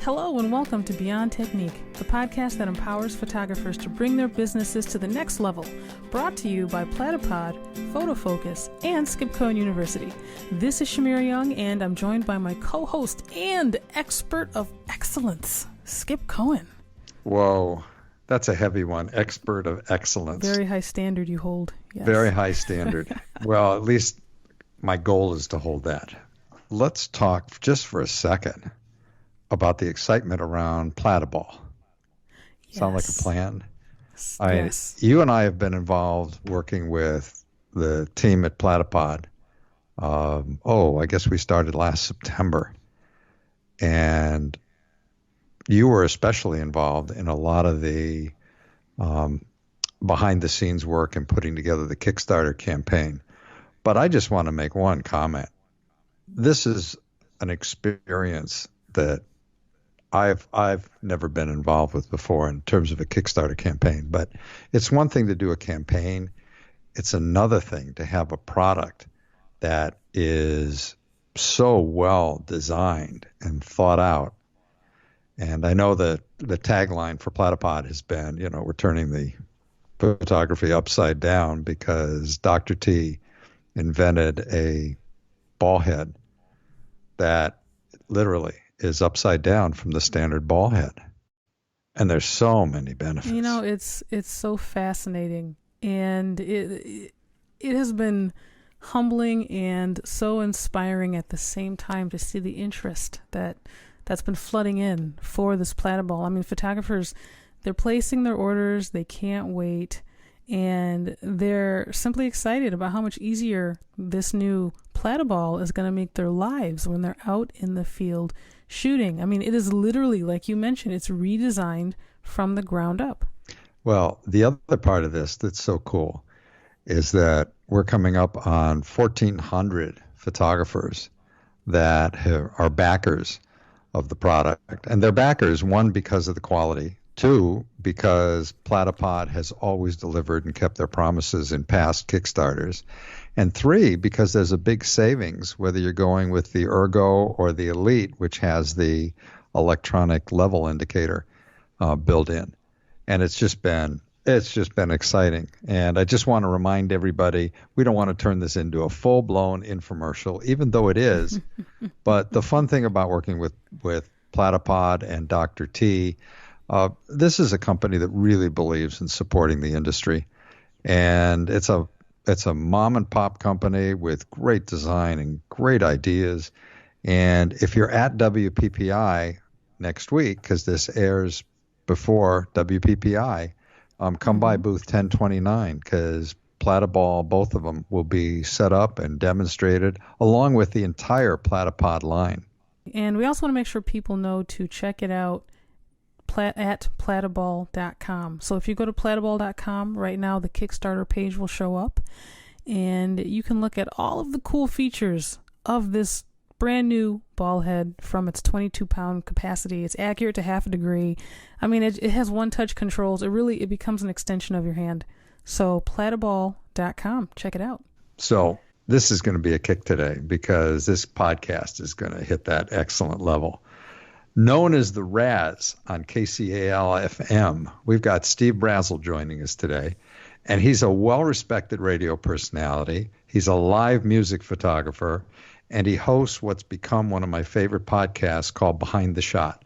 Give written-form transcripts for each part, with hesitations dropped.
Hello and welcome to Beyond Technique, the podcast that empowers photographers to bring their businesses to the next level. Brought to you by Platypod, Photofocus, and Skip Cohen University. This is Shamir Young, and I'm joined by my co-host and expert of excellence, Skip Cohen. Whoa, that's a heavy one. Expert of excellence. Very high standard you hold. Yes. Very high standard. Well, at least my goal is to hold that. Let's talk just for a second about the excitement around Platyball. Yes. Sound like a plan? Yes. You and I have been involved working with the team at Platypod. I guess we started last September. And you were especially involved in a lot of the behind-the-scenes work and putting together the Kickstarter campaign. But I just want to make one comment. This is an experience that I've never been involved with before in terms of a Kickstarter campaign, but it's one thing to do a campaign. It's another thing to have a product that is so well designed and thought out. And I know that the tagline for Platypod has been, we're turning the photography upside down because Dr. T invented a ball head that literally is upside down from the standard ball head. And there's so many benefits. It's so fascinating, and it has been humbling and so inspiring at the same time to see the interest that's been flooding in for this Platyball. I mean, photographers, they're placing their orders, they can't wait, and they're simply excited about how much easier this new Platyball is going to make their lives when they're out in the field shooting. I mean, it is literally, like you mentioned, it's redesigned from the ground up. Well, the other part of this that's so cool is that we're coming up on 1,400 photographers that are backers of the product. And they're backers, one, because of the quality, two, because Platypod has always delivered and kept their promises in past Kickstarters, and three, because there's a big savings, whether you're going with the Ergo or the Elite, which has the electronic level indicator built in. And it's just been exciting. And I just want to remind everybody, we don't want to turn this into a full-blown infomercial, even though it is. But the fun thing about working with Platypod and Dr. T, this is a company that really believes in supporting the industry. And it's a mom and pop company with great design and great ideas. And if you're at WPPI next week, because this airs before WPPI, come by booth 1029, because Platyball, both of them, will be set up and demonstrated along with the entire Platypod line. And we also want to make sure people know to check it out at platyball.com. So if you go to platyball.com right now, the Kickstarter page will show up, and you can look at all of the cool features of this brand new ball head from its 22-pound capacity. It's accurate to half a degree. I mean, it has one-touch controls. It becomes an extension of your hand. So platyball.com, check it out. So this is going to be a kick today because this podcast is going to hit that excellent level. Known as the Raz on KCAL-FM, we've got Steve Brazill joining us today, and he's a well-respected radio personality. He's a live music photographer, and he hosts what's become one of my favorite podcasts called Behind the Shot.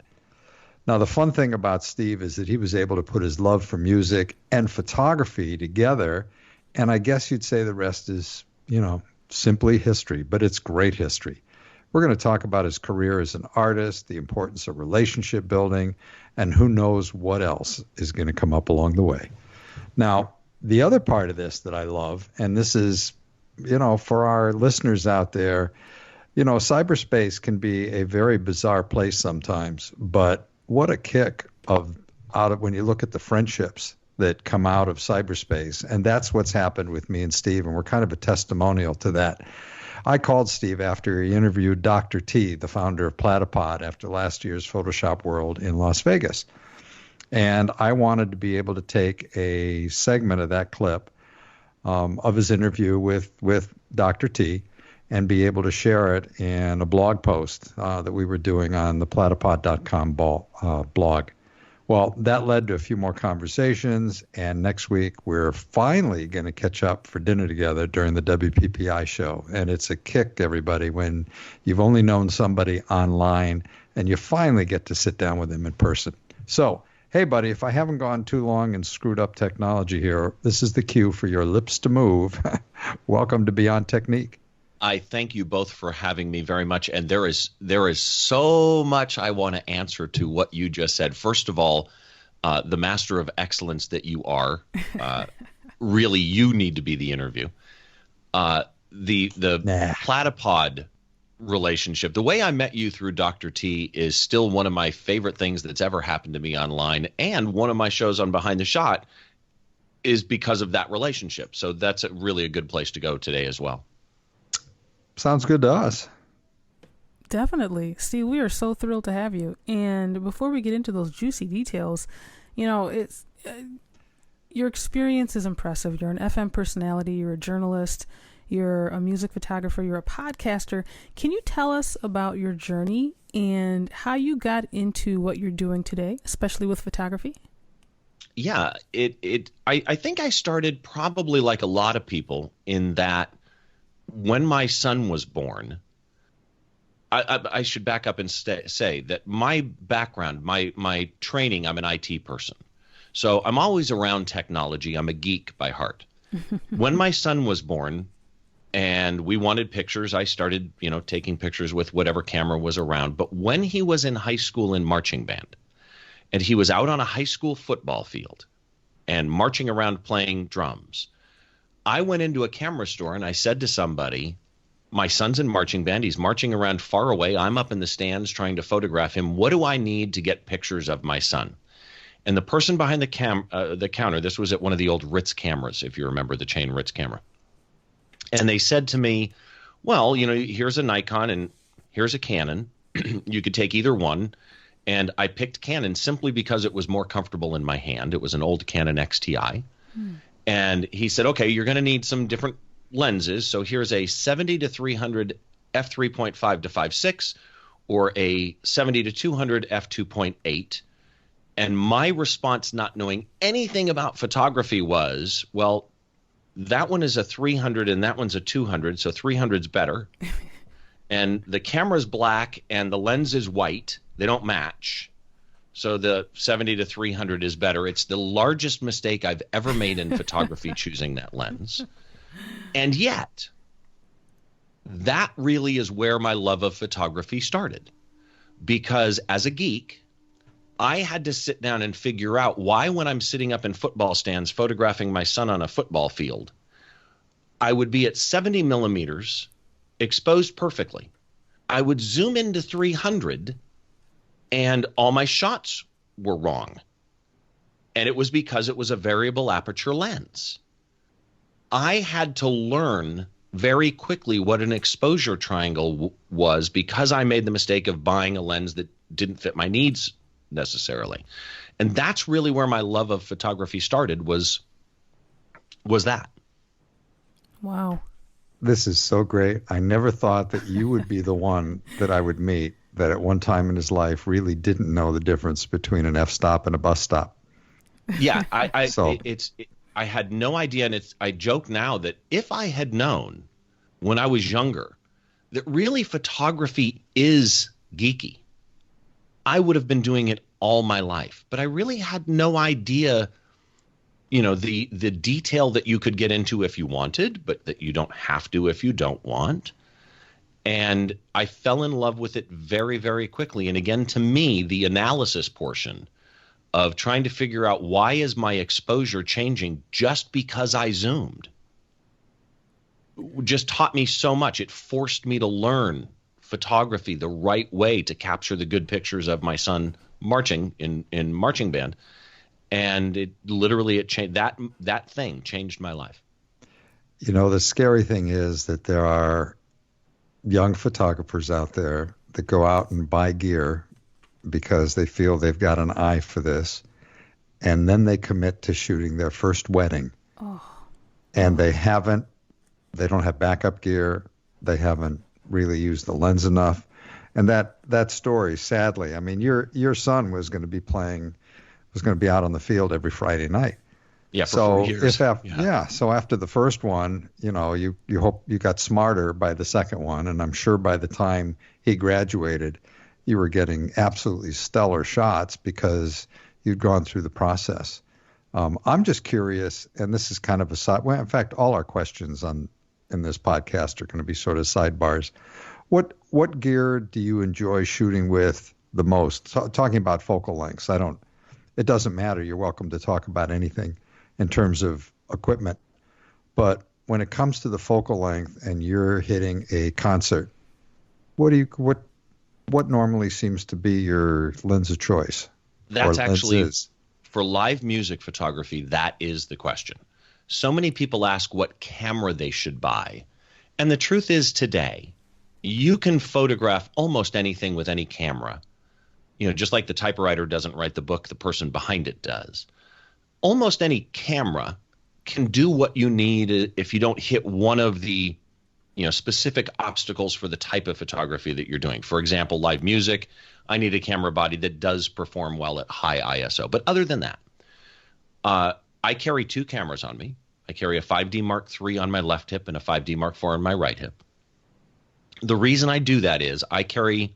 Now, the fun thing about Steve is that he was able to put his love for music and photography together, and I guess you'd say the rest is, simply history, but it's great history. We're going to talk about his career as an artist, the importance of relationship building, and who knows what else is going to come up along the way. Now, the other part of this that I love, and this is, for our listeners out there, cyberspace can be a very bizarre place sometimes, but what a kick when you look at the friendships that come out of cyberspace. And that's what's happened with me and Steve, and we're kind of a testimonial to that. I called Steve after he interviewed Dr. T, the founder of Platypod, after last year's Photoshop World in Las Vegas. And I wanted to be able to take a segment of that clip of his interview with Dr. T and be able to share it in a blog post that we were doing on the platypod.com blog. Well, that led to a few more conversations, and next week we're finally going to catch up for dinner together during the WPPI show. And it's a kick, everybody, when you've only known somebody online and you finally get to sit down with them in person. So, hey, buddy, if I haven't gone too long and screwed up technology here, this is the cue for your lips to move. Welcome to Beyond Technique. I thank you both for having me very much. And there is so much I want to answer to what you just said. First of all, the master of excellence that you are, really, you need to be the interview. The Platypod relationship, the way I met you through Dr. T is still one of my favorite things that's ever happened to me online. And one of my shows on Behind the Shot is because of that relationship. So that's really a good place to go today as well. Sounds good to us. Definitely. Steve, we are so thrilled to have you. And before we get into those juicy details, it's your experience is impressive. You're an FM personality. You're a journalist. You're a music photographer. You're a podcaster. Can you tell us about your journey and how you got into what you're doing today, especially with photography? Yeah, I think I started probably like a lot of people in that when my son was born, I should back up and say that my background, my training, I'm an IT person. So I'm always around technology. I'm a geek by heart. When my son was born and we wanted pictures, I started, taking pictures with whatever camera was around. But when he was in high school in marching band and he was out on a high school football field and marching around playing drums, I went into a camera store and I said to somebody, my son's in marching band. He's marching around far away. I'm up in the stands trying to photograph him. What do I need to get pictures of my son? And the person behind the counter, this was at one of the old Ritz cameras, if you remember the chain Ritz camera. And they said to me, well, here's a Nikon and here's a Canon. You could take either one. And I picked Canon simply because it was more comfortable in my hand. It was an old Canon XTI. And he said, okay, you're going to need some different lenses. So here's a 70 to 300 f3.5 to 5.6 or a 70 to 200 f2.8. And my response, not knowing anything about photography, was, well, that one is a 300 and that one's a 200. So 300's better. And the camera's black and the lens is white. They don't match. So the 70 to 300 is better. It's the largest mistake I've ever made in photography, choosing that lens. And yet, that really is where my love of photography started. Because as a geek, I had to sit down and figure out why, when I'm sitting up in football stands photographing my son on a football field, I would be at 70 millimeters, exposed perfectly. I would zoom into 300 and all my shots were wrong. And it was because it was a variable aperture lens. I had to learn very quickly what an exposure triangle was because I made the mistake of buying a lens that didn't fit my needs necessarily. And that's really where my love of photography started, was that. Wow. This is so great. I never thought that you would be the one that I would meet that at one time in his life really didn't know the difference between an f-stop and a bus stop. Yeah, I had no idea, and I joke now that if I had known when I was younger that really photography is geeky, I would have been doing it all my life. But I really had no idea, the detail that you could get into if you wanted, but that you don't have to if you don't want. And I fell in love with it very, very quickly. And again, to me, the analysis portion of trying to figure out why is my exposure changing just because I zoomed just taught me so much. It forced me to learn photography the right way to capture the good pictures of my son marching in marching band. And it changed that thing changed my life. The scary thing is that there are young photographers out there that go out and buy gear because they feel they've got an eye for this, and then they commit to shooting their first wedding. And they don't have backup gear. they haven't really used the lens enough. And that story, sadly, I mean, your son was going to be out on the field every Friday night. Yeah, for 4 years. So after the first one, you hope you got smarter by the second one, and I'm sure by the time he graduated, you were getting absolutely stellar shots because you'd gone through the process. I'm just curious, and this is kind of a side. Well, in fact, all our questions in this podcast are going to be sort of sidebars. What gear do you enjoy shooting with the most? Talking about focal lengths, it doesn't matter. You're welcome to talk about anything in terms of equipment. But when it comes to the focal length and you're hitting a concert, what normally seems to be your lens of choice? That's actually, for live music photography, that is the question. So many people ask what camera they should buy. And the truth is, today, you can photograph almost anything with any camera. Just like the typewriter doesn't write the book, the person behind it does. Almost any camera can do what you need if you don't hit one of the specific obstacles for the type of photography that you're doing. For example, live music, I need a camera body that does perform well at high ISO. But other than that, I carry two cameras on me. I carry a 5D Mark III on my left hip and a 5D Mark IV on my right hip. The reason I do that is I carry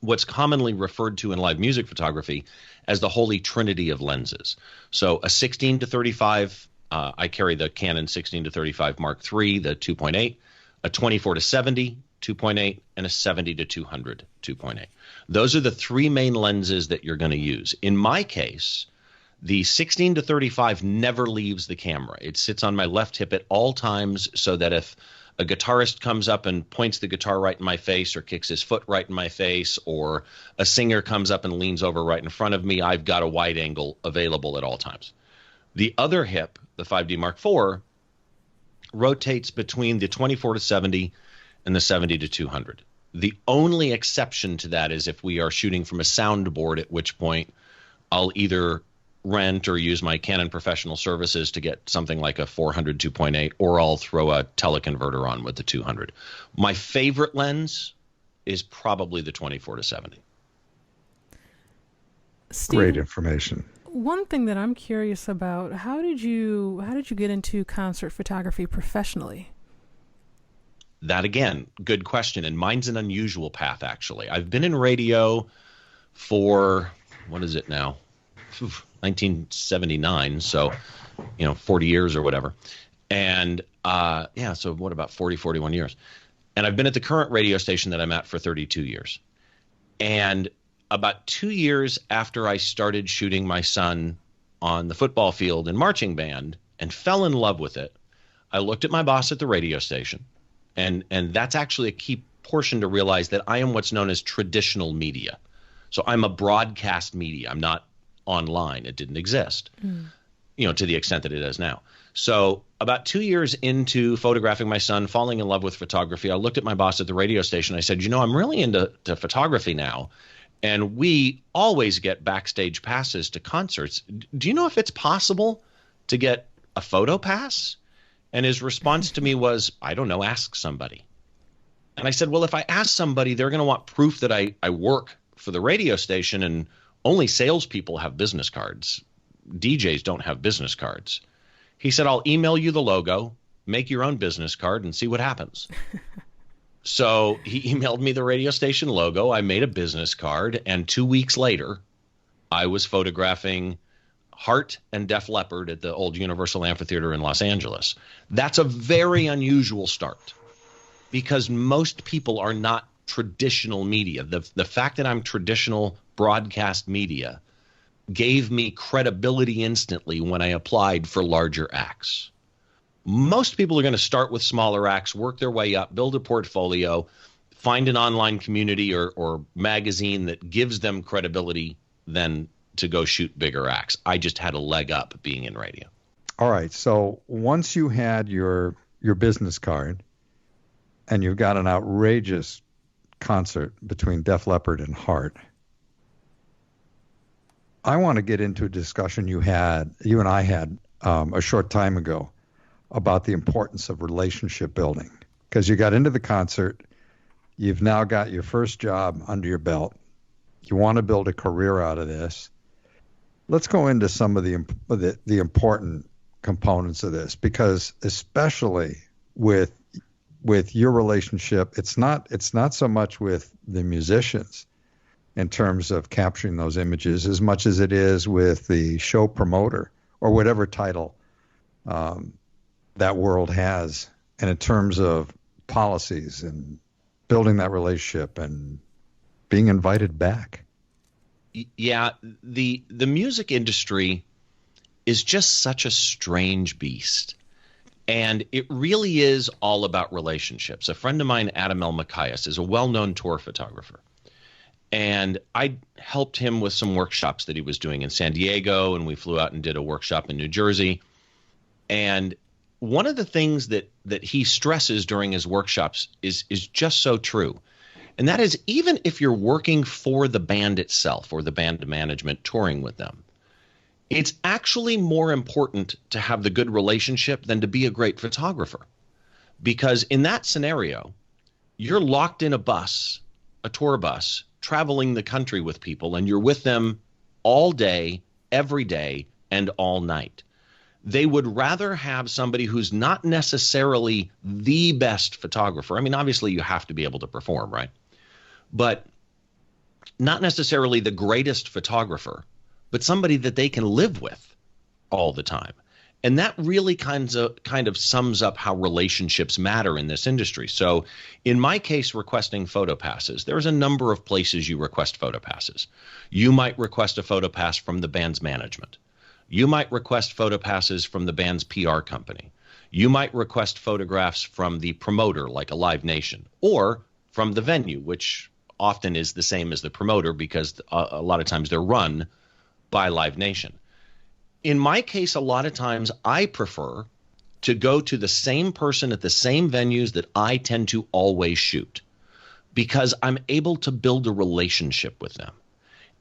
what's commonly referred to in live music photography as the holy trinity of lenses. So a 16 to 35, I carry the Canon 16 to 35 Mark III, the 2.8, a 24 to 70, 2.8, and a 70 to 200, 2.8. Those are the three main lenses that you're going to use. In my case, the 16 to 35 never leaves the camera. It sits on my left hip at all times so that if a guitarist comes up and points the guitar right in my face or kicks his foot right in my face, or a singer comes up and leans over right in front of me, I've got a wide angle available at all times. The other hip, the 5D Mark IV, rotates between the 24 to 70 and the 70 to 200. The only exception to that is if we are shooting from a soundboard, at which point I'll either rent or use my Canon professional services to get something like a 400 2.8, or I'll throw a teleconverter on with the 200. My favorite lens is probably the 24 to 70. Steve, great information. One thing that I'm curious about, how did you get into concert photography professionally? That, again, good question. And mine's an unusual path, actually. I've been in radio for, what is it now? 1979, so 40 years or whatever. And so what, about 41 years. And I've been at the current radio station that I'm at for 32 years. And about 2 years after I started shooting my son on the football field in marching band and fell in love with it, I looked at my boss at the radio station, and that's actually a key portion to realize that I am what's known as traditional media. So I'm a broadcast media. I'm not online. It didn't exist, to the extent that it is now. So about 2 years into photographing my son, falling in love with photography, I looked at my boss at the radio station. I said, I'm really into photography now, and we always get backstage passes to concerts. Do you know if it's possible to get a photo pass? And his response to me was, I don't know, ask somebody. And I said, well, if I ask somebody, they're going to want proof that I work for the radio station, and only salespeople have business cards. DJs don't have business cards. He said, I'll email you the logo, make your own business card, and see what happens. So he emailed me the radio station logo. I made a business card, and 2 weeks later, I was photographing Heart and Def Leppard at the old Universal Amphitheater in Los Angeles. That's a very unusual start because most people are not traditional media. The fact that I'm traditional broadcast media gave me credibility instantly when I applied for larger acts. Most people are going to start with smaller acts, work their way up, build a portfolio, find an online community or magazine that gives them credibility, then to go shoot bigger acts. I just had a leg up being in radio. All right. So once you had your business card and you've got an outrageous concert between Def Leppard and Heart, I want to get into a discussion you and I had a short time ago about the importance of relationship building. because you got into the concert. You've now got your first job under your belt. You want to build a career out of this. Let's go into some of the important components of this, because especially with your relationship, it's not so much with the musicians in terms of capturing those images as much as it is with the show promoter or whatever title that world has, and in terms of policies and building that relationship and being invited back. Yeah, the music industry is just such a strange beast. And it really is all about relationships. A friend of mine, Adam L. Macias, is a well-known tour photographer. And I helped him with some workshops that he was doing in San Diego, and we flew out and did a workshop in New Jersey. And one of the things that he stresses during his workshops is just so true. And that is, even if you're working for the band itself or the band management touring with them, it's actually more important to have the good relationship than to be a great photographer. Because in that scenario, you're locked in a bus, a tour bus, traveling the country with people, and you're with them all day, every day, and all night. They would rather have somebody who's not necessarily the best photographer. I mean, obviously you have to be able to perform, right? But not necessarily the greatest photographer, but somebody that they can live with all the time. And that really kind of sums up how relationships matter in this industry. So in my case, requesting photo passes, there's a number of places you request photo passes. You might request a photo pass from the band's management. You might request photo passes from the band's PR company. You might request photographs from the promoter, like a Live Nation, or from the venue, which often is the same as the promoter because a lot of times they're run by Live Nation. In my case, a lot of times I prefer to go to the same person at the same venues that I tend to always shoot, because I'm able to build a relationship with them.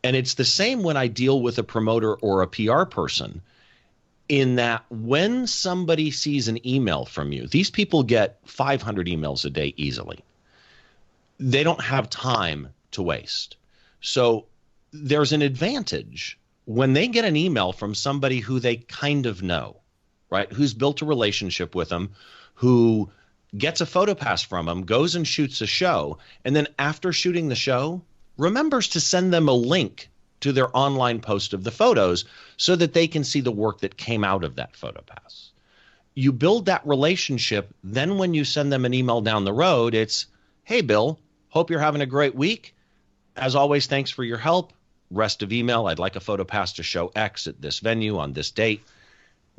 And it's the same when I deal with a promoter or a PR person, in that when somebody sees an email from you, these people get 500 emails a day easily. They don't have time to waste. So there's an advantage when they get an email from somebody who they kind of know, right? Who's built a relationship with them, who gets a photo pass from them, goes and shoots a show, and then after shooting the show, remembers to send them a link to their online post of the photos so that they can see the work that came out of that photo pass. You build that relationship. Then when you send them an email down the road, it's, hey, Bill, hope you're having a great week. As always, thanks for your help. Rest of email, I'd like a photo pass to show X at this venue on this date.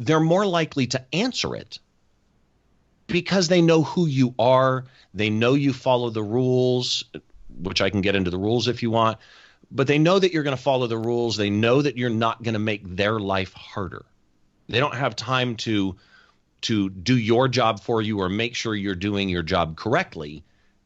They're more likely to answer it because they know who you are. They know you follow the rules, which I can get into the rules if you want, but they know that you're going to follow the rules. They know that you're not going to make their life harder. They don't have time to do your job for you or make sure you're doing your job correctly.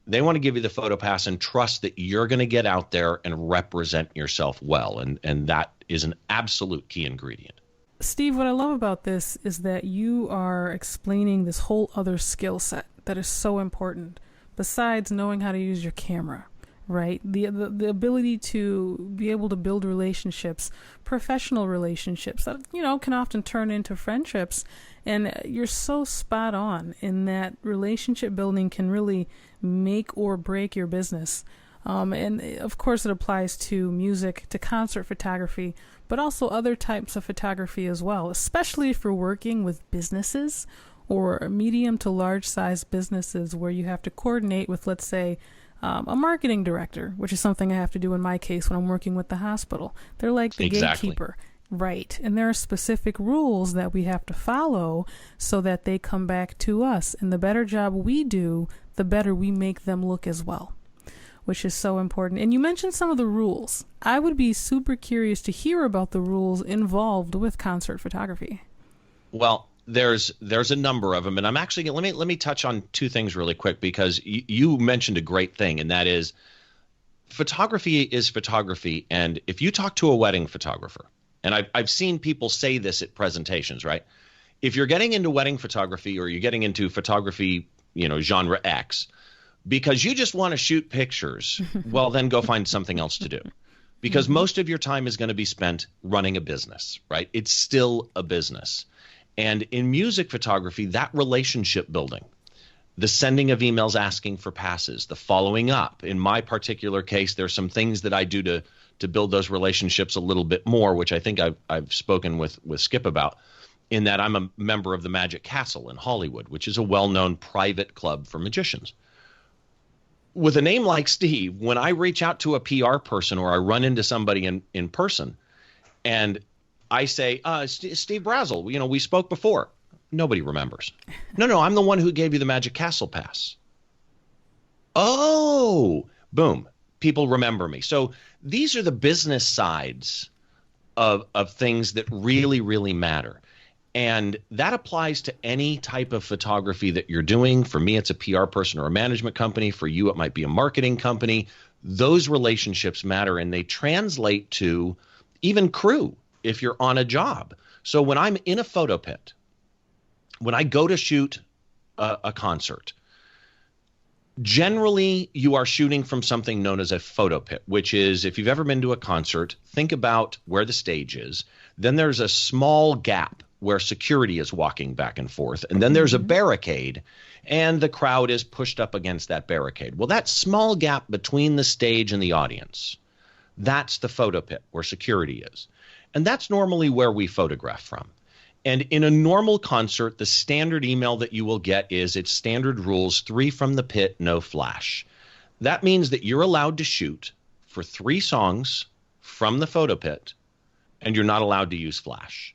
They want to give you the photo pass and trust that you're going to get out there and represent yourself well. And that is an absolute key ingredient. Steve, what I love about this is that you are explaining this whole other skill set that is so important, besides knowing how to use your camera, right? The ability to be able to build relationships, professional relationships that, can often turn into friendships. And you're so spot on in that relationship building can really make or break your business. And of course it applies to music, to concert photography, but also other types of photography as well, especially if you're working with businesses or medium to large size businesses where you have to coordinate with, let's say, a marketing director, which is something I have to do in my case when I'm working with the hospital. They're like the gatekeeper. Right. And there are specific rules that we have to follow so that they come back to us. And the better job we do, the better we make them look as well, which is so important. And you mentioned some of the rules. I would be super curious to hear about the rules involved with concert photography. Well, there's a number of them, and I'm actually let me touch on two things really quick, because you mentioned a great thing, and that is photography is photography. And if you talk to a wedding photographer, and I've seen people say this at presentations, right? If you're getting into wedding photography or you're getting into photography, genre X, because you just want to shoot pictures, well, then go find something else to do. Because most of your time is going to be spent running a business, right? It's still a business. And in music photography, that relationship building, the sending of emails asking for passes, the following up. In my particular case, there's some things that I do to build those relationships a little bit more, which I think I've spoken with Skip about, in that I'm a member of the Magic Castle in Hollywood, which is a well-known private club for magicians. With a name like Steve, when I reach out to a PR person or I run into somebody in person and I say, Steve Brazill, we spoke before. Nobody remembers. No, I'm the one who gave you the Magic Castle pass. Oh, boom. People remember me. So these are the business sides of things that really, really matter. And that applies to any type of photography that you're doing. For me, it's a PR person or a management company. For you, it might be a marketing company. Those relationships matter, and they translate to even crew if you're on a job. So when I'm in a photo pit, when I go to shoot a concert, generally you are shooting from something known as a photo pit, which is, if you've ever been to a concert, think about where the stage is. Then there's a small gap where security is walking back and forth. And then there's a barricade, and the crowd is pushed up against that barricade. Well, that small gap between the stage and the audience, that's the photo pit where security is. And that's normally where we photograph from. And in a normal concert, the standard email that you will get is, it's standard rules, 3 from the pit, no flash. That means that you're allowed to shoot for 3 songs from the photo pit, and you're not allowed to use flash.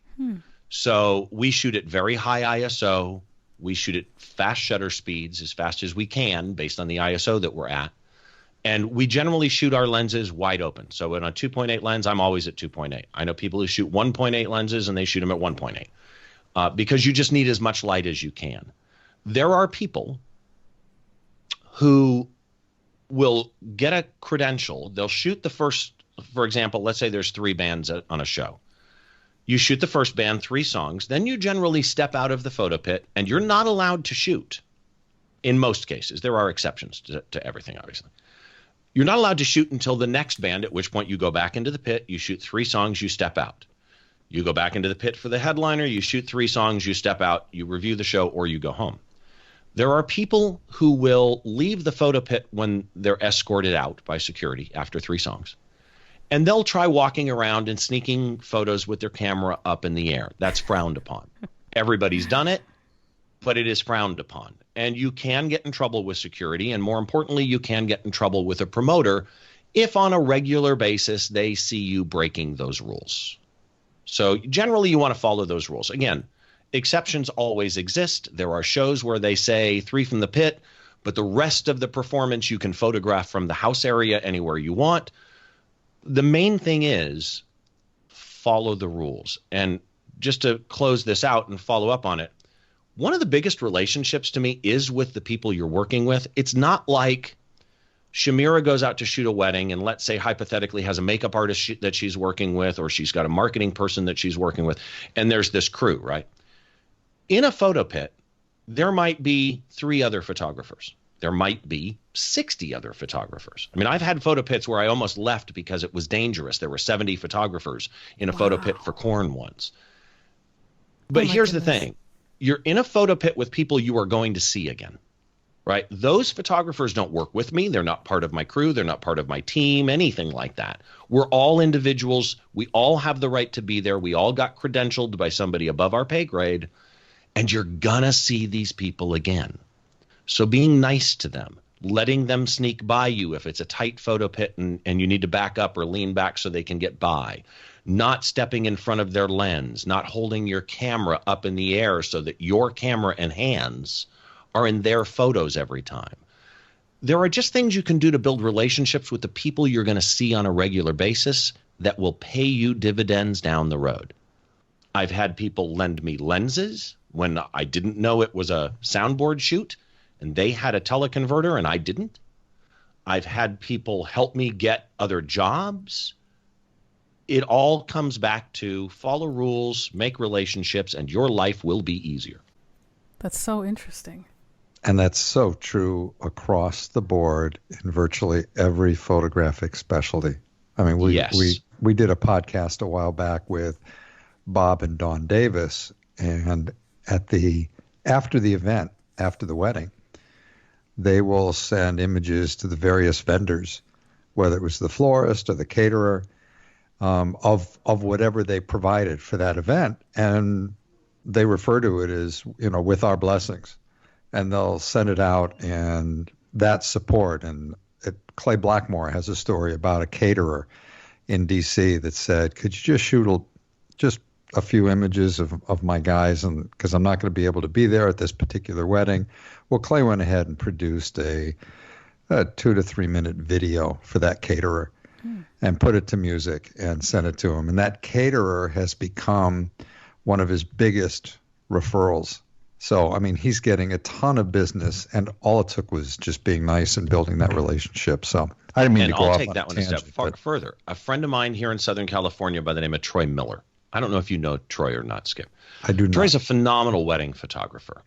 So we shoot at very high ISO. We shoot at fast shutter speeds, as fast as we can based on the ISO that we're at. And we generally shoot our lenses wide open. So in a 2.8 lens, I'm always at 2.8. I know people who shoot 1.8 lenses and they shoot them at 1.8 because you just need as much light as you can. There are people who will get a credential. They'll shoot the first, for example, let's say there's 3 bands on a show. You shoot the first band 3 songs, then you generally step out of the photo pit, and you're not allowed to shoot. In most cases, there are exceptions to everything, obviously. You're not allowed to shoot until the next band, at which point you go back into the pit, you shoot 3 songs, you step out. You go back into the pit for the headliner, you shoot 3 songs, you step out, you review the show, or you go home. There are people who will leave the photo pit when they're escorted out by security after 3 songs. And they'll try walking around and sneaking photos with their camera up in the air. That's frowned upon. Everybody's done it, but it is frowned upon. And you can get in trouble with security. And more importantly, you can get in trouble with a promoter if on a regular basis they see you breaking those rules. So generally, you want to follow those rules. Again, exceptions always exist. There are shows where they say 3 from the pit, but the rest of the performance you can photograph from the house area anywhere you want. The main thing is follow the rules. And just to close this out and follow up on it, one of the biggest relationships to me is with the people you're working with. It's not like Shamira goes out to shoot a wedding and, let's say, hypothetically has a makeup artist that she's working with, or she's got a marketing person that she's working with, and there's this crew, right? In a photo pit, there might be 3 other photographers. There might be 60 other photographers. I mean, I've had photo pits where I almost left because it was dangerous. There were 70 photographers in a photo pit for corn once. But here's the thing. You're in a photo pit with people you are going to see again, right? Those photographers don't work with me. They're not part of my crew. They're not part of my team, anything like that. We're all individuals. We all have the right to be there. We all got credentialed by somebody above our pay grade, and you're gonna see these people again. So being nice to them, letting them sneak by you if it's a tight photo pit and you need to back up or lean back so they can get by, not stepping in front of their lens, not holding your camera up in the air so that your camera and hands are in their photos every time. There are just things you can do to build relationships with the people you're going to see on a regular basis that will pay you dividends down the road. I've had people lend me lenses when I didn't know it was a soundboard shoot, and they had a teleconverter and I didn't. I've had people help me get other jobs. It all comes back to follow rules, make relationships, and your life will be easier. That's so interesting. And that's so true across the board in virtually every photographic specialty. I mean, we did a podcast a while back with Bob and Dawn Davis, and after the event, after the wedding, they will send images to the various vendors, whether it was the florist or the caterer, of whatever they provided for that event, and they refer to it as, with our blessings, and they'll send it out, and that support. And Clay Blackmore has a story about a caterer in D.C. that said, "Could you just shoot just a few images of my guys, and because I'm not going to be able to be there at this particular wedding." Well, Clay went ahead and produced a 2 to 3 minute video for that caterer and put it to music and sent it to him. And that caterer has become one of his biggest referrals. So, I mean, he's getting a ton of business, and all it took was just being nice and building that relationship. So I didn't mean to go off on a tangent. And I'll take that one a step further. A friend of mine here in Southern California by the name of Troy Miller. I don't know if you know Troy or not, Skip. I do not. Troy's a phenomenal wedding photographer,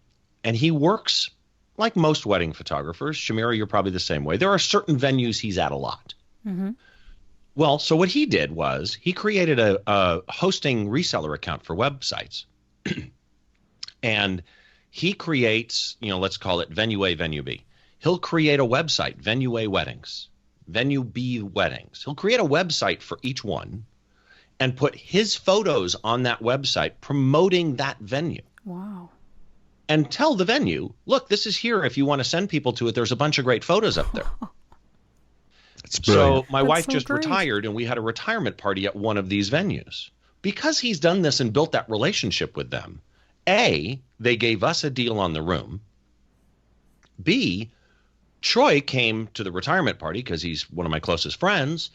and he works like most wedding photographers. Shamira, you're probably the same way. There are certain venues he's at a lot. Mm-hmm. Well, so what he did was he created a hosting reseller account for websites. And he creates, let's call it Venue A, Venue B. He'll create a website, Venue A Weddings, Venue B Weddings. He'll create a website for each one and put his photos on that website promoting that venue. Wow. And tell the venue, look, this is here. If you want to send people to it, there's a bunch of great photos up there. So my wife just retired, and we had a retirement party at one of these venues. Because he's done this and built that relationship with them, A, they gave us a deal on the room. B, Troy came to the retirement party because he's one of my closest friends,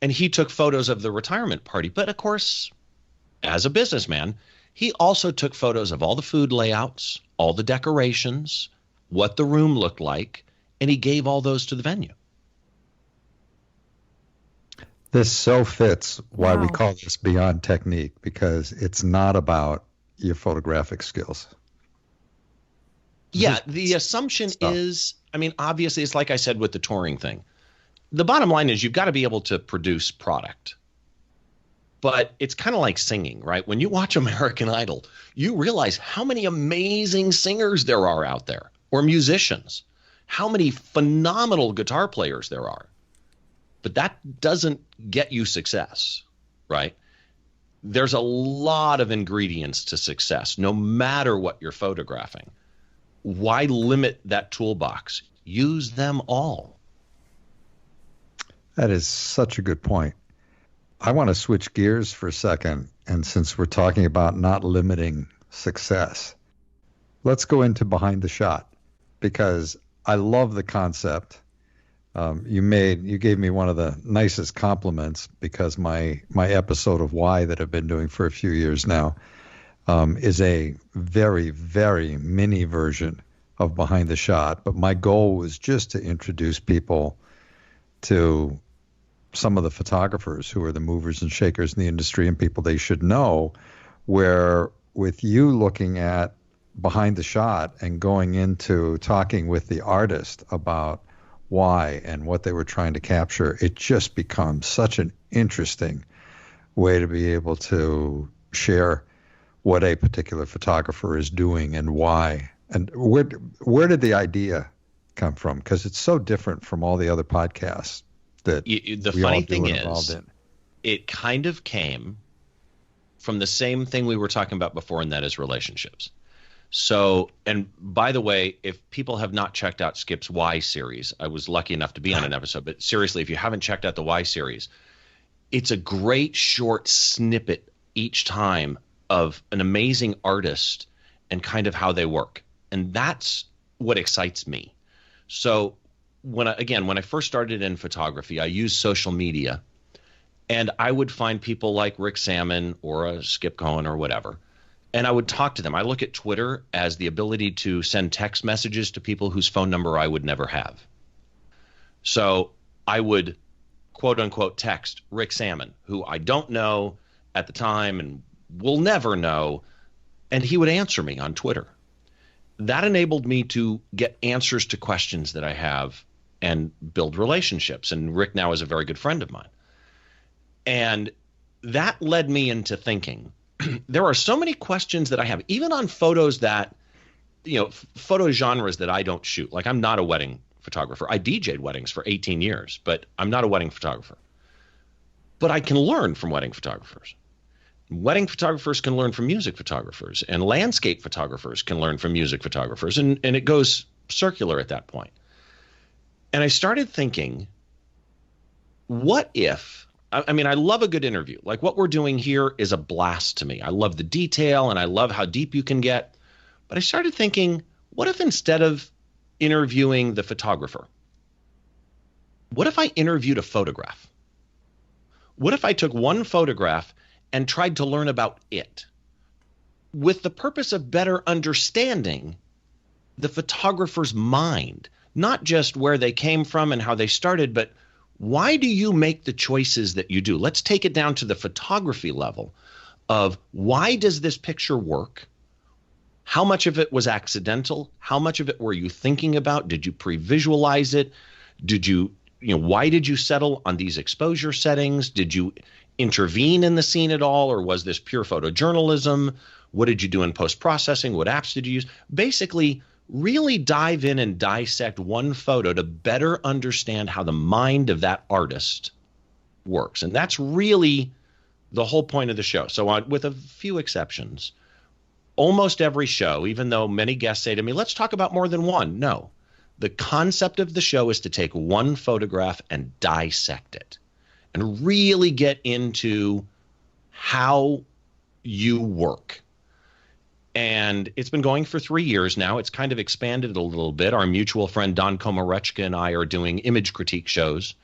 and he took photos of the retirement party. But, of course, as a businessman, he also took photos of all the food layouts, all the decorations, what the room looked like, and he gave all those to the venue. This so fits why we call this Beyond Technique, because it's not about your photographic skills. Yeah, the assumption is, obviously, it's like I said with the touring thing. The bottom line is you've got to be able to produce product. But it's kind of like singing, right? When you watch American Idol, you realize how many amazing singers there are out there, or musicians, how many phenomenal guitar players there are. But that doesn't get you success, right? There's a lot of ingredients to success, no matter what you're photographing. Why limit that toolbox? Use them all. That is such a good point. I want to switch gears for a second. And since we're talking about not limiting success, let's go into behind the shot, because I love the concept. You gave me one of the nicest compliments, because my episode of Why that I've been doing for a few years now is a very, very mini version of Behind the Shot. But my goal was just to introduce people to some of the photographers who are the movers and shakers in the industry and people they should know, where with you looking at Behind the Shot and going into talking with the artist about why and what they were trying to capture, it just becomes such an interesting way to be able to share what a particular photographer is doing and why. And where did the idea come from? Because it's so different from all the other podcasts that the funny thing is, it kind of came from the same thing we were talking about before, and that is relationships. So, and by the way, if people have not checked out Skip's Why series, I was lucky enough to be on an episode, but seriously, if you haven't checked out the Why series, it's a great short snippet each time of an amazing artist and kind of how they work. And that's what excites me. So when I first started in photography, I used social media, and I would find people like Rick Salmon or a Skip Cohen or whatever, and I would talk to them. I look at Twitter as the ability to send text messages to people whose phone number I would never have. So I would, quote unquote, text Rick Salmon, who I don't know at the time and will never know, and he would answer me on Twitter. that enabled me to get answers to questions that I have and build relationships. And Rick now is a very good friend of mine. And that led me into thinking, there are so many questions that I have, even on photos that, photo genres that I don't shoot. Like, I'm not a wedding photographer. I DJ'd weddings for 18 years, but I'm not a wedding photographer. But I can learn from wedding photographers. Wedding photographers can learn from music photographers, and landscape photographers can learn from music photographers. And it goes circular at that point. And I started thinking, what if, I mean, I love a good interview. Like, what we're doing here is a blast to me. I love the detail and I love how deep you can get. But I started thinking, what if instead of interviewing the photographer, what if I interviewed a photograph? What if I took one photograph and tried to learn about it with the purpose of better understanding the photographer's mind, not just where they came from and how they started, but why do you make the choices that you do? Let's take it down to the photography level of, why does this picture work? How much of it was accidental? How much of it were you thinking about? Did you pre-visualize it? Why did you settle on these exposure settings? Did you intervene in the scene at all, or was this pure photojournalism? What did you do in post-processing? What apps did you use? Basically, really dive in and dissect one photo to better understand how the mind of that artist works. And that's really the whole point of the show. So with a few exceptions, almost every show, even though many guests say to me, let's talk about more than one. No, the concept of the show is to take one photograph and dissect it and really get into how you work. And it's been going for 3 years now. It's kind of expanded a little bit. Our mutual friend Don Komarechka and I are doing image critique shows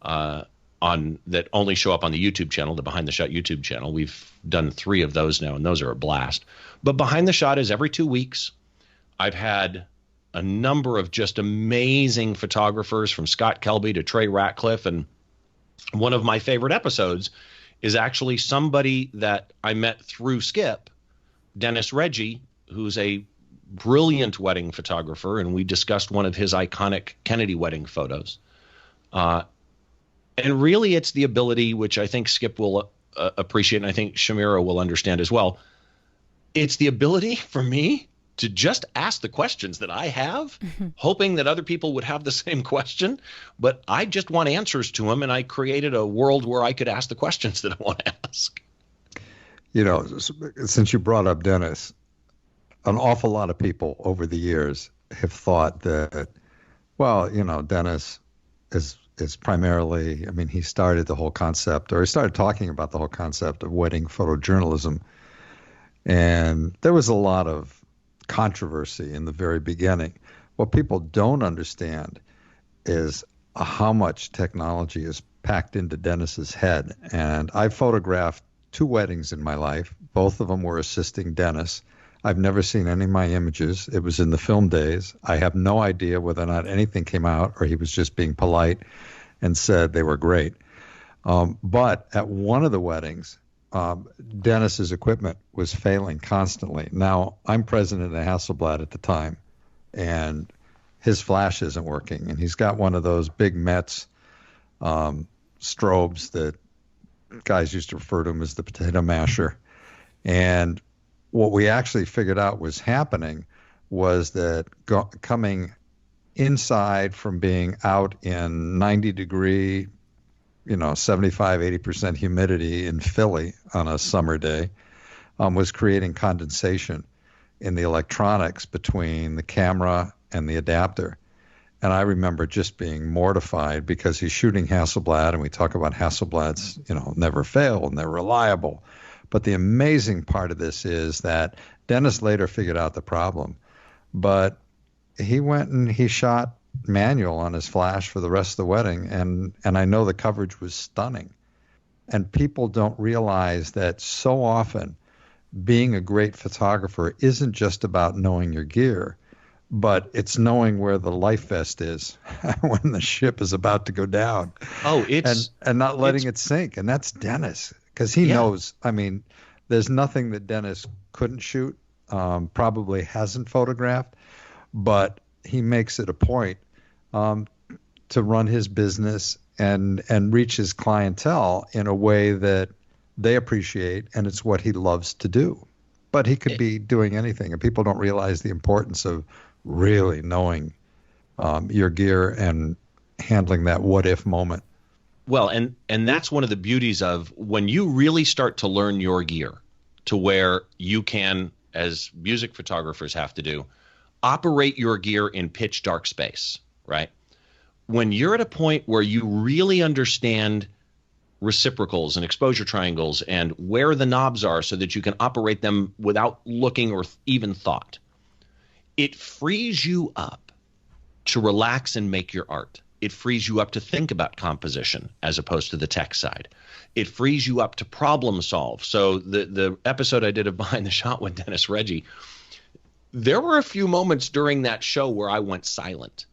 that only show up on the YouTube channel, the Behind the Shot YouTube channel. We've done 3 of those now, and those are a blast. But Behind the Shot is every 2 weeks. I've had a number of just amazing photographers, from Scott Kelby to Trey Ratcliffe. And one of my favorite episodes is actually somebody that I met through Skip, Dennis Reggie, who's a brilliant wedding photographer, and we discussed one of his iconic Kennedy wedding photos. And really, it's the ability, which I think Skip will appreciate, and I think Shamira will understand as well. It's the ability for me to just ask the questions that I have, hoping that other people would have the same question. But I just want answers to them, and I created a world where I could ask the questions that I want to ask. Since you brought up Dennis, an awful lot of people over the years have thought that, Dennis is primarily, he started the whole concept, or he started talking about the whole concept of wedding photojournalism. And there was a lot of controversy in the very beginning. What people don't understand is how much technology is packed into Dennis's head. And I photographed 2 weddings in my life. Both of them were assisting Dennis. I've never seen any of my images. It was in the film days. I have no idea whether or not anything came out, or he was just being polite and said they were great. But at one of the weddings, Dennis's equipment was failing constantly. Now, I'm president of Hasselblad at the time, and his flash isn't working. And he's got one of those big Metz strobes that guys used to refer to him as the potato masher. And what we actually figured out was happening was that coming inside from being out in 90-degree, 75, 80% humidity in Philly on a summer day, was creating condensation in the electronics between the camera and the adapter. And I remember just being mortified, because he's shooting Hasselblad, and we talk about Hasselblad's, never fail and they're reliable. But the amazing part of this is that Dennis later figured out the problem, but he went and he shot manual on his flash for the rest of the wedding, and I know the coverage was stunning. And people don't realize that so often being a great photographer isn't just about knowing your gear, but it's knowing where the life vest is when the ship is about to go down. Oh, it's and not letting it sink. And that's Dennis, because he knows. There's nothing that Dennis couldn't shoot, probably hasn't photographed, but he makes it a point to run his business and reach his clientele in a way that they appreciate, and it's what he loves to do. But he could be doing anything, and people don't realize the importance of really knowing your gear and handling that what-if moment. Well, and that's one of the beauties of when you really start to learn your gear to where you can, as music photographers have to do, operate your gear in pitch dark space, right? When you're at a point where you really understand reciprocals and exposure triangles and where the knobs are so that you can operate them without looking or even thought, it frees you up to relax and make your art. It frees you up to think about composition as opposed to the tech side. It frees you up to problem solve. So the episode I did of Behind the Shot with Dennis Reggie, there were a few moments during that show where I went silent.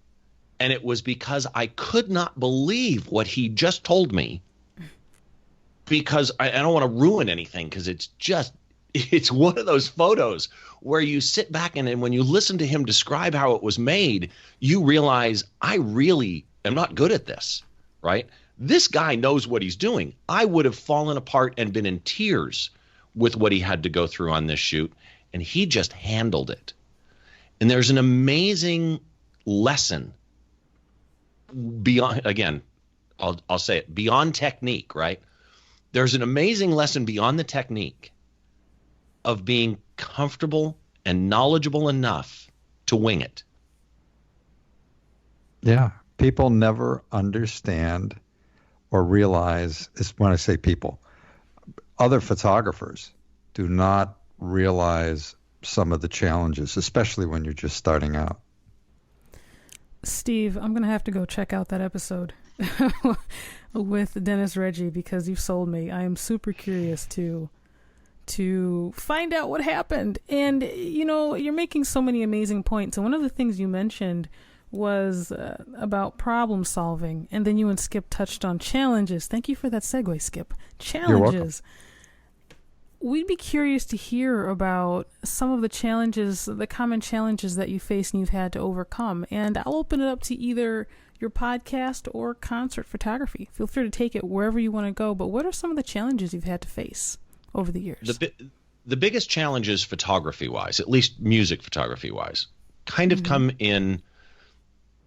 And it was because I could not believe what he just told me, because I don't want to ruin anything, because it's one of those photos where you sit back and when you listen to him describe how it was made, you realize I really am not good at this, right? This guy knows what he's doing. I would have fallen apart and been in tears with what he had to go through on this shoot, and he just handled it. And there's an amazing lesson beyond, again, I'll say it, beyond technique, right? There's an amazing lesson beyond the technique of being comfortable and knowledgeable enough to wing it. Yeah. People never understand or realize, when I say people, other photographers do not realize some of the challenges, especially when you're just starting out. Steve, I'm going to have to go check out that episode with Dennis Reggie, because you've sold me. I am super curious to find out what happened. And, you're making so many amazing points. And one of the things you mentioned was about problem solving. And then you and Skip touched on challenges. Thank you for that segue, Skip. Challenges. You're welcome. We'd be curious to hear about some of the challenges, the common challenges that you face and you've had to overcome. And I'll open it up to either your podcast or concert photography. Feel free to take it wherever you want to go. But what are some of the challenges you've had to face over the years? The biggest challenges photography-wise, at least music photography-wise, kind of come in,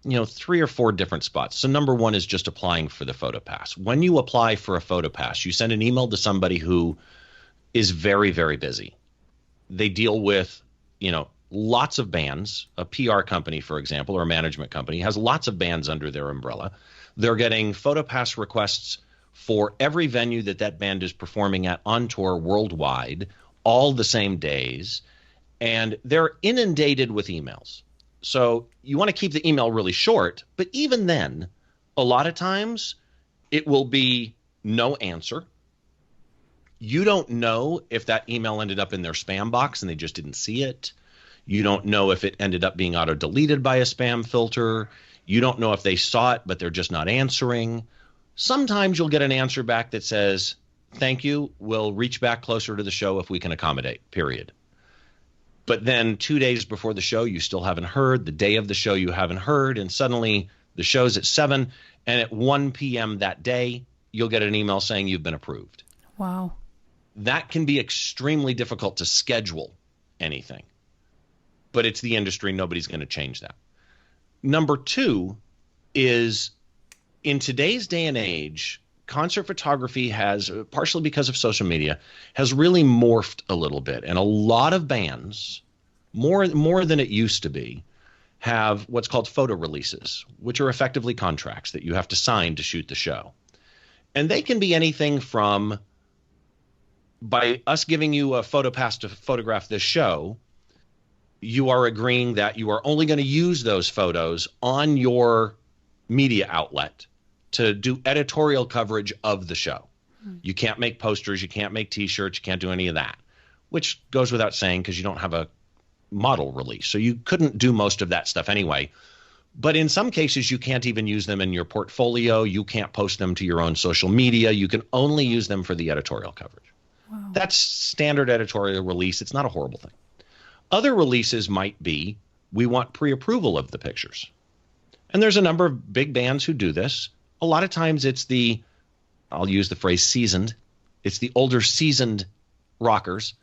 3 or 4 different spots. So number one is just applying for the PhotoPass. When you apply for a PhotoPass, you send an email to somebody who is very, very busy. They deal with, lots of bands. A PR company, for example, or a management company has lots of bands under their umbrella. They're getting PhotoPass requests for every venue that band is performing at on tour worldwide, all the same days, and they're inundated with emails. So you want to keep the email really short, but even then, a lot of times it will be no answer. You don't know if that email ended up in their spam box and they just didn't see it. You don't know if it ended up being auto-deleted by a spam filter. You don't know if they saw it, but they're just not answering. Sometimes you'll get an answer back that says, thank you, we'll reach back closer to the show if we can accommodate, period. But then 2 days before the show, you still haven't heard. The day of the show, you haven't heard. And suddenly the show's at 7, and at 1 p.m. that day, you'll get an email saying you've been approved. Wow. That can be extremely difficult to schedule anything. But it's the industry. Nobody's going to change that. Number 2 is, in today's day and age, concert photography has, partially because of social media, has really morphed a little bit. And a lot of bands, more than it used to be, have what's called photo releases, which are effectively contracts that you have to sign to shoot the show. And they can be anything from, by us giving you a PhotoPass to photograph this show, you are agreeing that you are only going to use those photos on your media outlet to do editorial coverage of the show. You can't make posters, you can't make T-shirts, you can't do any of that, which goes without saying because you don't have a model release. So you couldn't do most of that stuff anyway. But in some cases, you can't even use them in your portfolio. You can't post them to your own social media. You can only use them for the editorial coverage. Wow. That's standard editorial release. It's not a horrible thing. Other releases might be, we want pre-approval of the pictures. And there's a number of big bands who do this. A lot of times it's I'll use the phrase seasoned. It's the older seasoned rockers.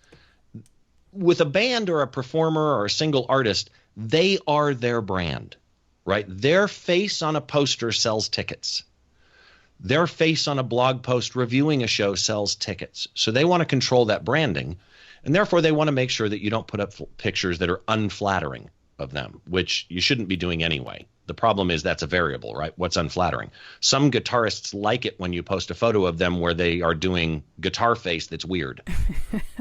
With a band or a performer or a single artist, they are their brand, right? Their face on a poster sells tickets. Their face on a blog post reviewing a show sells tickets. So they want to control that branding. And therefore, they want to make sure that you don't put up pictures that are unflattering of them, which you shouldn't be doing anyway. The problem is that's a variable, right? What's unflattering? Some guitarists like it when you post a photo of them where they are doing guitar face that's weird.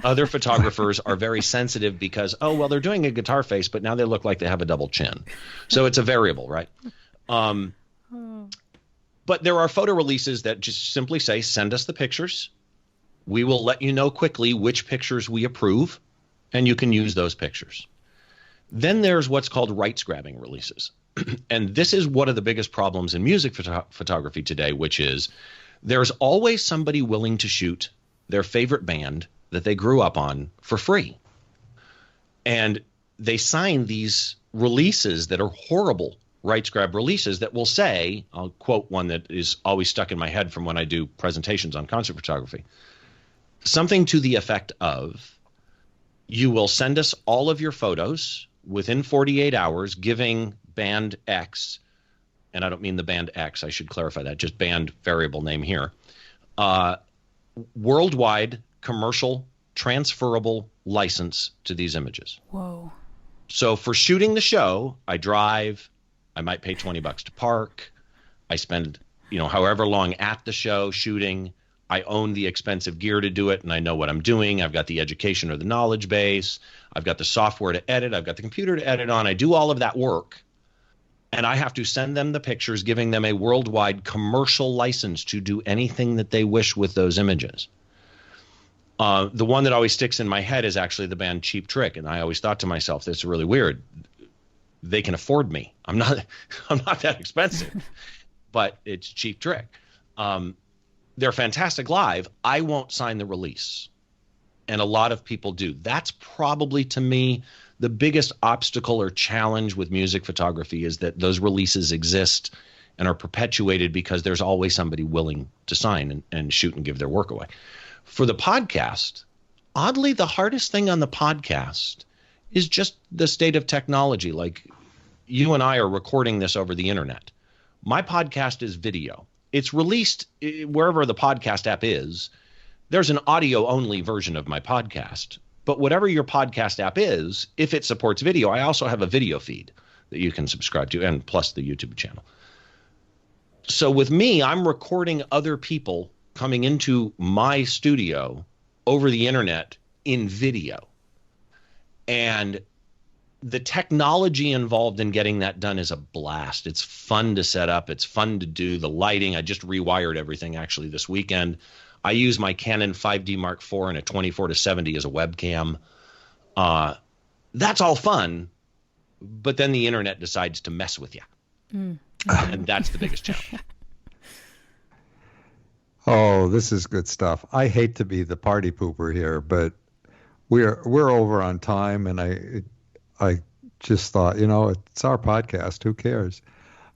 Other photographers are very sensitive because, oh, well, they're doing a guitar face, but now they look like they have a double chin. So it's a variable, right? But there are photo releases that just simply say, send us the pictures. We will let you know quickly which pictures we approve, and you can use those pictures. Then there's what's called rights grabbing releases. And this is one of the biggest problems in music photography today, which is there's always somebody willing to shoot their favorite band that they grew up on for free. And they sign these releases that are horrible rights grab releases that will say, I'll quote one that is always stuck in my head from when I do presentations on concert photography, something to the effect of, you will send us all of your photos within 48 hours giving band X, and I don't mean the band X, I should clarify that, just band variable name here, worldwide commercial transferable license to these images. Whoa. So for shooting the show, I drive, I might pay $20 to park, I spend, however long at the show shooting, I own the expensive gear to do it, and I know what I'm doing. I've got the education or the knowledge base. I've got the software to edit. I've got the computer to edit on. I do all of that work, and I have to send them the pictures, giving them a worldwide commercial license to do anything that they wish with those images. The one that always sticks in my head is actually the band Cheap Trick, and I always thought to myself, this is really weird. They can afford me. I'm not that expensive, but it's Cheap Trick. They're fantastic live. I won't sign the release. And a lot of people do. That's probably, to me, the biggest obstacle or challenge with music photography is that those releases exist and are perpetuated because there's always somebody willing to sign and shoot and give their work away. For the podcast, oddly, the hardest thing on the podcast is just the state of technology. Like, you and I are recording this over the internet. My podcast is video. It's released wherever the podcast app is. There's an audio-only version of my podcast. But whatever your podcast app is, if it supports video, I also have a video feed that you can subscribe to, and plus the YouTube channel. So with me, I'm recording other people coming into my studio over the internet in video. And the technology involved in getting that done is a blast. It's fun to set up. It's fun to do the lighting. I just rewired everything actually this weekend. I use my Canon 5D Mark IV and a 24-70 as a webcam. That's all fun, but then the internet decides to mess with you. And that's the biggest challenge. Oh, this is good stuff. I hate to be the party pooper here, but we're over on time, and I just thought, it's our podcast. Who cares?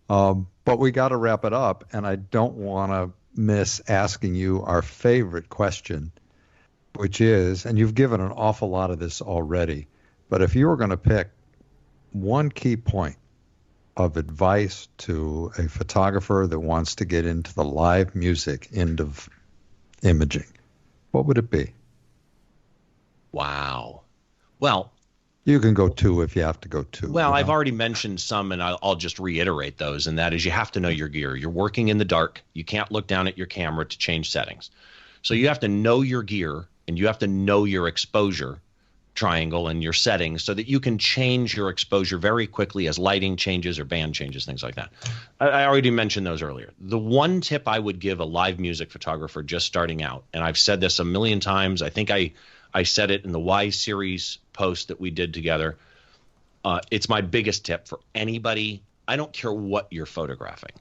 But we got to wrap it up, and I don't want to miss asking you our favorite question, which is, and you've given an awful lot of this already, but if you were going to pick one key point of advice to a photographer that wants to get into the live music end of imaging, what would it be? Wow. Well, you can go two if you have to go two. Well, I've already mentioned some, and I'll just reiterate those, and that is you have to know your gear. You're working in the dark. You can't look down at your camera to change settings. So you have to know your gear, and you have to know your exposure triangle and your settings so that you can change your exposure very quickly as lighting changes or band changes, things like that. I already mentioned those earlier. The one tip I would give a live music photographer just starting out, and I've said this a million times, I think I said it in the Y series post that we did together. It's my biggest tip for anybody. I don't care what you're photographing.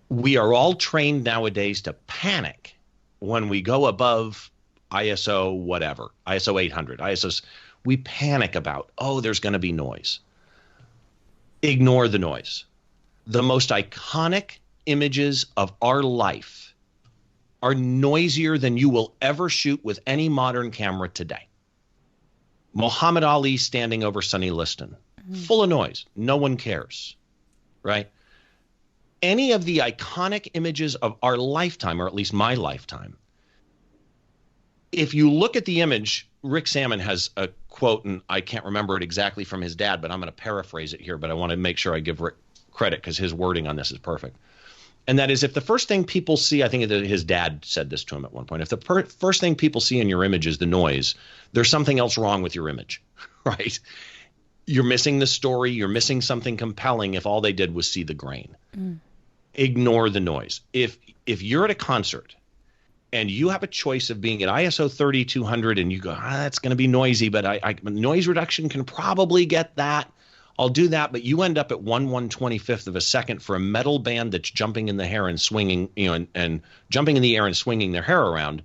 We are all trained nowadays to panic when we go above ISO whatever, ISO 800, We panic about, oh, there's going to be noise. Ignore the noise. The most iconic images of our life are noisier than you will ever shoot with any modern camera today. Muhammad Ali standing over Sonny Liston, full of noise. No one cares, right? Any of the iconic images of our lifetime, or at least my lifetime, if you look at the image, Rick Salmon has a quote, and I can't remember it exactly from his dad, but I'm going to paraphrase it here, but I want to make sure I give Rick credit because his wording on this is perfect. And that is, if the first thing people see, I think that his dad said this to him at one point, if the first thing people see in your image is the noise, there's something else wrong with your image, right? You're missing the story. You're missing something compelling if all they did was see the grain. Ignore the noise. If you're at a concert and you have a choice of being at ISO 3200 and you go, that's going to be noisy, but I noise reduction can probably get that. I'll do that, but you end up at 1/125th of a second for a metal band that's jumping in the air and swinging, and jumping in the air and swinging their hair around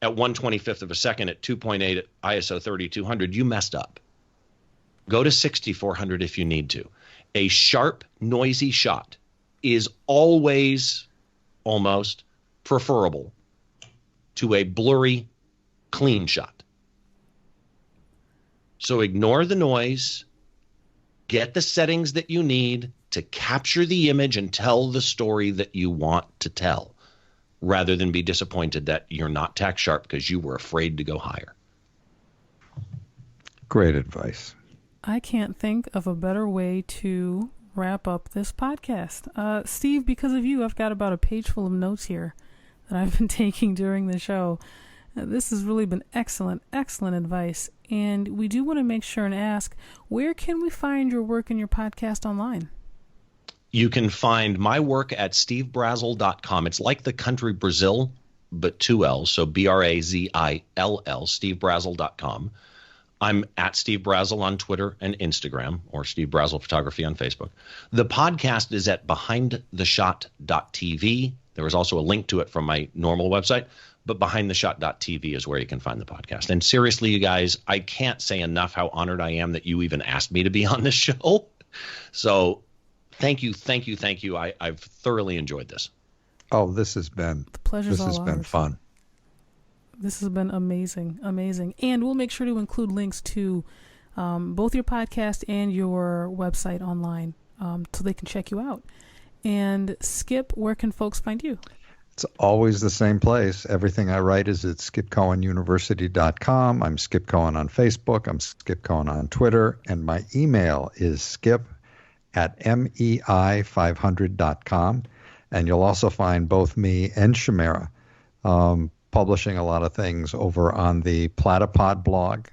at 1/25th of a second at 2.8 at ISO 3200. You messed up. Go to 6400 if you need to. A sharp, noisy shot is always almost preferable to a blurry, clean shot. So ignore the noise. Get the settings that you need to capture the image and tell the story that you want to tell, rather than be disappointed that you're not tack sharp because you were afraid to go higher. Great advice. I can't think of a better way to wrap up this podcast. Steve, because of you, I've got about a page full of notes here that I've been taking during the show. This has really been excellent advice. And we do want to make sure and ask, where can we find your work and your podcast online? You can find my work at stevebrazill.com. It's like the country Brazil, but 2 L's, so Brazill, stevebrazill.com. I'm at Steve Brazill on Twitter and Instagram, or Steve Brazill Photography on Facebook. The podcast is at behindtheshot.tv. There is also a link to it from my normal website, but behindtheshot.tv is where you can find the podcast. And seriously, you guys, I can't say enough how honored I am that you even asked me to be on this show. So thank you. I've thoroughly enjoyed this. Oh, this has been fun. This has been amazing. And we'll make sure to include links to both your podcast and your website online so they can check you out. And Skip, where can folks find you? It's always the same place. Everything I write is at skipcohenuniversity.com. I'm Skip Cohen on Facebook. I'm Skip Cohen on Twitter. And my email is skip@mei500.com. And you'll also find both me and Shamira publishing a lot of things over on the Platypod blog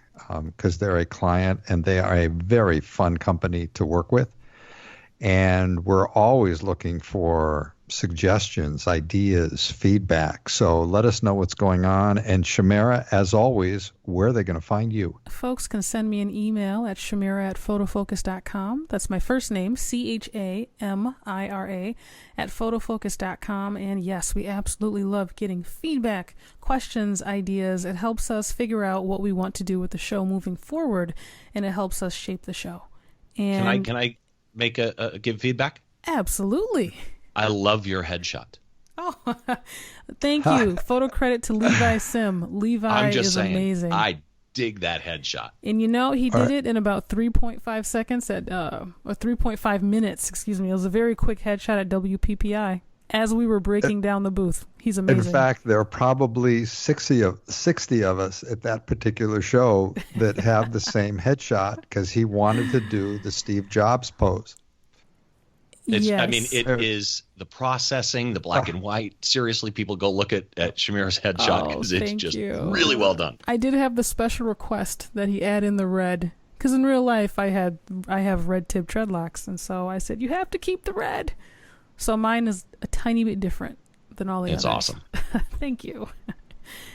because they're a client and they are a very fun company to work with. And we're always looking for suggestions, ideas, feedback. So let us know what's going on. And Shamira, as always, where are they going to find you? Folks can send me an email at shamira@photofocus.com. That's my first name, CHAMIRA, at photofocus.com. And yes, we absolutely love getting feedback, questions, ideas. It helps us figure out what we want to do with the show moving forward, and it helps us shape the show. And Can I make give feedback? Absolutely. I love your headshot. Oh, thank you. Photo credit to Levi Sim. Levi I'm just is saying, amazing. I dig that headshot. And he did it in about 3.5 seconds or 3.5 minutes, excuse me. It was a very quick headshot at WPPI as we were breaking down the booth. He's amazing. In fact, there are probably 60 of us at that particular show that have the same headshot because he wanted to do the Steve Jobs pose. Yes. I mean, it is the processing, the black and white. Seriously, people go look at Shamira's headshot because it's just really well done. I did have the special request that he add in the red because in real life I have red tip dreadlocks, and so I said you have to keep the red. So mine is a tiny bit different than all the others. It's awesome. Thank you,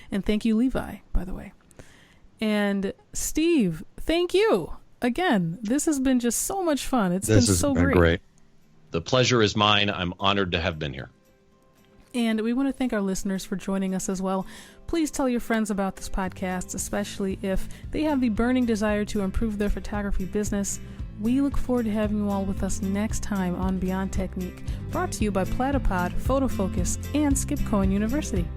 and thank you, Levi, by the way. And Steve, thank you again. This has been just so much fun. It's been so great. The pleasure is mine. I'm honored to have been here. And we want to thank our listeners for joining us as well. Please tell your friends about this podcast, especially if they have the burning desire to improve their photography business. We look forward to having you all with us next time on Beyond Technique, brought to you by Platypod, Photofocus, and Skip Cohen University.